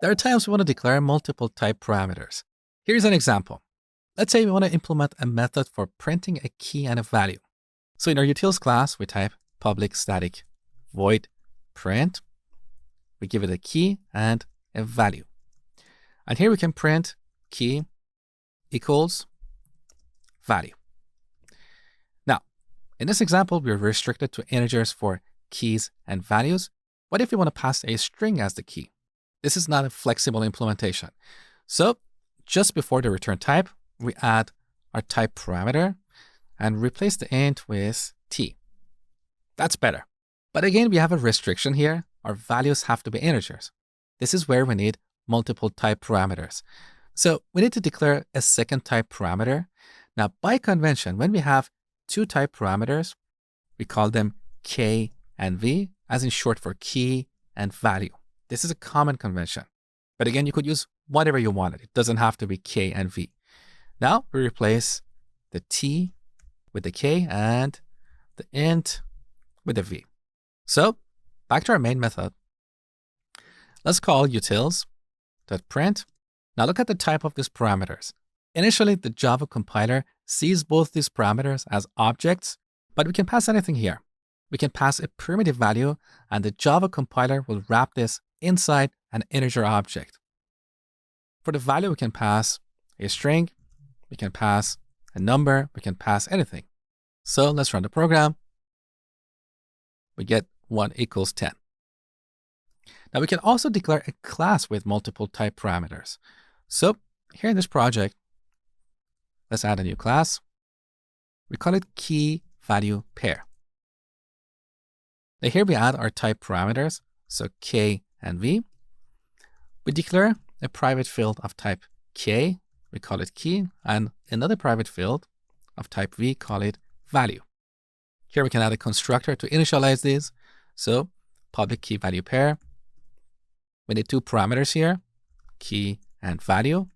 There are times we want to declare multiple type parameters. Here's an example. Let's say we want to implement a method for printing a key and a value. So in our utils class, we type public static void print. We give it a key and a value. And here we can print key equals value. Now, in this example, we're restricted to integers for keys and values. What if we want to pass a string as the key? This is not a flexible implementation. So just before the return type, we add our type parameter and replace the int with t. That's better. But again, we have a restriction here. Our values have to be integers. This is where we need multiple type parameters. So we need to declare a second type parameter. Now, by convention, when we have two type parameters, we call them k and v, as in short for key and value. This is a common convention. But again, you could use whatever you wanted. It doesn't have to be k and v. Now we replace the t with the k and the int with the v. So back to our main method. Let's call utils.print. Now look at the type of these parameters. Initially, the Java compiler sees both these parameters as objects, but we can pass anything here. We can pass a primitive value, and the Java compiler will wrap this inside an integer object. For the value, we can pass a string, we can pass a number, we can pass anything. So let's run the program. We get 1 equals 10. Now we can also declare a class with multiple type parameters. So here in this project, let's add a new class. We call it key value pair. Now here we add our type parameters, so k and v. We declare a private field of type k, we call it key, and another private field of type v, call it value. Here we can add a constructor to initialize these. So public key value pair. We need two parameters here, key and value.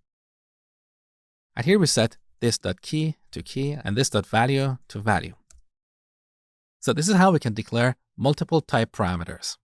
And here we set this.key to key and this.value to value. So this is how we can declare multiple type parameters.